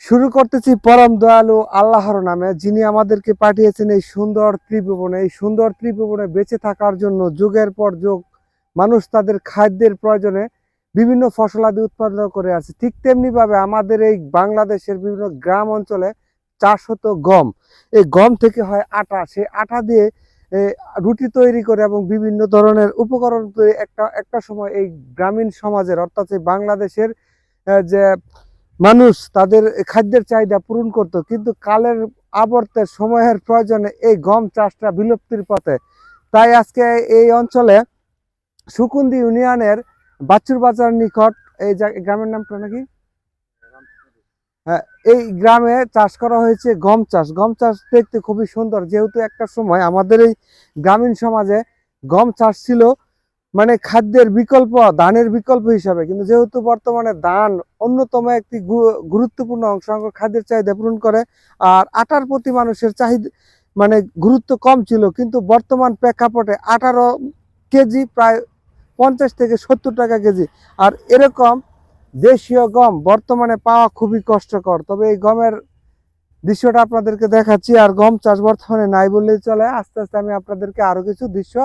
শুরু করতেছি পরম দয়ালু আল্লাহর নামে, যিনি আমাদেরকে পাঠিয়েছেন এই সুন্দর ত্রিভুবনে। এই সুন্দর ত্রিভুবনে বেঁচে থাকার জন্য যুগের পর যুগ মানুষ তাদের খাদ্যের প্রয়োজনে বিভিন্ন ফসলাদি উৎপাদন করে আসছে। ঠিক তেমনি ভাবে আমাদের এই বাংলাদেশের বিভিন্ন গ্রাম অঞ্চলে চাষ হতো গম। এই গম থেকে হয় আটা, সেই আটা দিয়ে রুটি তৈরি করে এবং বিভিন্ন ধরনের উপকরণ তৈরি একটা একটা সময় এই গ্রামীণ সমাজের, অর্থাৎ এই বাংলাদেশের যে মানুষ তাদের খাদ্যের চাহিদা পূরণ করত। কিন্তু কালের আবর্তে সময়ের প্রয়োজনে এই গম চাষটা বিলুপ্তির পথে। তাই আজকে এই অঞ্চলে সুকুন্দি ইউনিয়নের বাচ্চুর বাজার নিকট এই গ্রামের নামটা নাকি, হ্যাঁ, এই গ্রামে চাষ করা হয়েছে গম চাষ। গম চাষ দেখতে খুবই সুন্দর, যেহেতু একটা সময় আমাদের এই গ্রামীণ সমাজে গম চাষ ছিল মানে খাদ্যের বিকল্প, ধানের বিকল্প হিসাবে। কিন্তু যেহেতু বর্তমানে ধান অন্যতম একটি গুরুত্বপূর্ণ অংশ খাদ্যের চাহিদা পূরণ করে, আর আটার প্রতি মানুষের চাহিদা মানে গুরুত্ব কম ছিল। কিন্তু বর্তমান প্রেক্ষাপটে 18 কেজি প্রায় 50 থেকে 70 টাকা কেজি। আর এরকম দেশীয় গম বর্তমানে পাওয়া খুবই কষ্টকর। তবে এই গমের দৃশ্যটা আপনাদেরকে দেখাচ্ছি। আর গম চাষ বর্তমানে নাই বললেই চলে। আস্তে আস্তে আমি আপনাদেরকে আরো কিছু দৃশ্য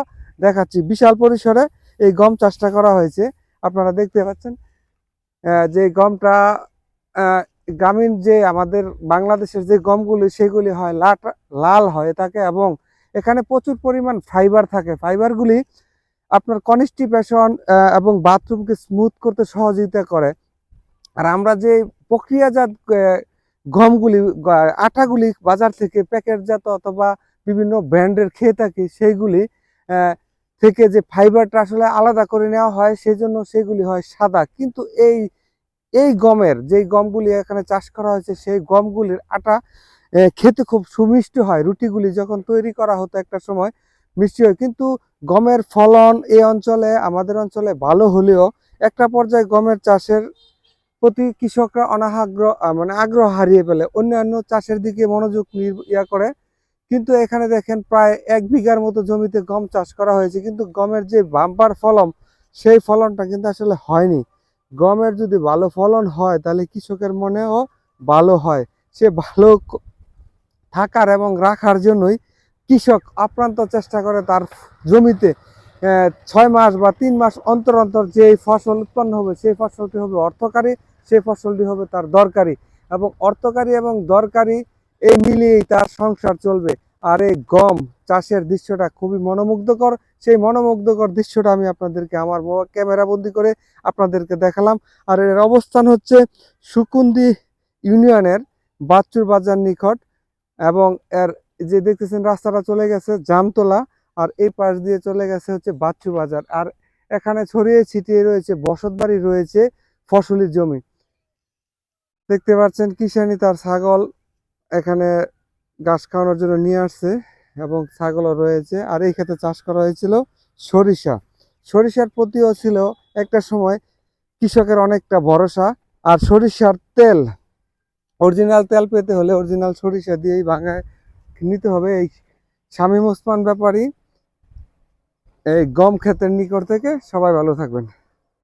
দেখাচ্ছি। বিশাল পরিসরে এই গম চাষটা করা হয়েছে, আপনারা দেখতে পাচ্ছেন। যে গমটা গ্রামীণ যে আমাদের বাংলাদেশের যে গমগুলি সেগুলি হয় লাল হয়ে থাকে, এবং এখানে প্রচুর পরিমাণ ফাইবার থাকে। ফাইবারগুলি আপনার কনস্টিপেশন এবং বাথরুমকে স্মুথ করতে সহযোগিতা করে। আর আমরা যে প্রক্রিয়াজাত গমগুলি আটাগুলি বাজার থেকে প্যাকেটজাত অথবা বিভিন্ন ব্র্যান্ডের খেয়ে থাকি, সেইগুলি থেকে যে ফাইবারটা আসলে আলাদা করে নেওয়া হয়, সেই জন্য সেগুলি হয় সাদা। কিন্তু এই এই গমের যে গমগুলি এখানে চাষ করা হয়েছে, সেই গমগুলির আটা খেতে খুব সুমিষ্টি হয়। রুটিগুলি যখন তৈরি করা হতো একটা সময় মিষ্টি হয়। কিন্তু গমের ফলন এই অঞ্চলে, আমাদের অঞ্চলে ভালো হলেও একটা পর্যায়ে গমের চাষের প্রতি কৃষকরা আগ্রহ হারিয়ে ফেলে, অন্যান্য চাষের দিকে মনোযোগ করে। কিন্তু এখানে দেখেন প্রায় 1 বিঘার মতো জমিতে গম চাষ করা হয়েছে, কিন্তু গমের যে বাম্পার ফলন, সেই ফলনটা কিন্তু আসলে হয়নি। গমের যদি ভালো ফলন হয় তাহলে কৃষকের মনেও ভালো হয়। সে ভালো থাকার এবং রাখার জন্যই কৃষক আপ্রান্ত চেষ্টা করে তার জমিতে 6 মাস বা 3 মাস অন্তর অন্তর যে ফসল উৎপন্ন হবে, সেই ফসলটি হবে অর্থকারী, সেই ফসলটি হবে তার দরকারি। এবং অর্থকারী এবং দরকারি এই মিলিয়েই তার সংসার চলবে। আর এই গম চাষের দৃশ্যটা খুবই মনোমুগ্ধকর। সেই মনোমুগ্ধকর দৃশ্যটা আমি আপনাদেরকে আমার ক্যামেরা বন্দি করে আপনাদেরকে দেখালাম। আর এর অবস্থান হচ্ছে সুকুন্দি ইউনিয়নের বাচ্চুর বাজার নিকট। এবং এর যে দেখতেছেন রাস্তাটা চলে গেছে জামতলা, আর এই পাশ দিয়ে চলে গেছে হচ্ছে বাচ্চু বাজার। আর এখানে ছড়িয়ে ছিটিয়ে রয়েছে বসতবাড়ি, রয়েছে ফসলি জমি। দেখতে পাচ্ছেন কিষানি তার ছাগল এখানে ঘাস খাওয়ানোর জন্য নিয়ে আসছে, এবং ছাগলও রয়েছে। আর এই ক্ষেত্রে চাষ করা হয়েছিল সরিষা। সরিষার প্রতিও ছিল একটা সময় কৃষকের অনেকটা ভরসা। আর সরিষার তেল, অরিজিনাল তেল পেতে হলে অরিজিনাল সরিষা দিয়েই ভাঙায় নিতে হবে। এই শামীম ওসমান ব্যাপারী, এই গম ক্ষেতের নিকট থেকে। সবাই ভালো থাকবেন।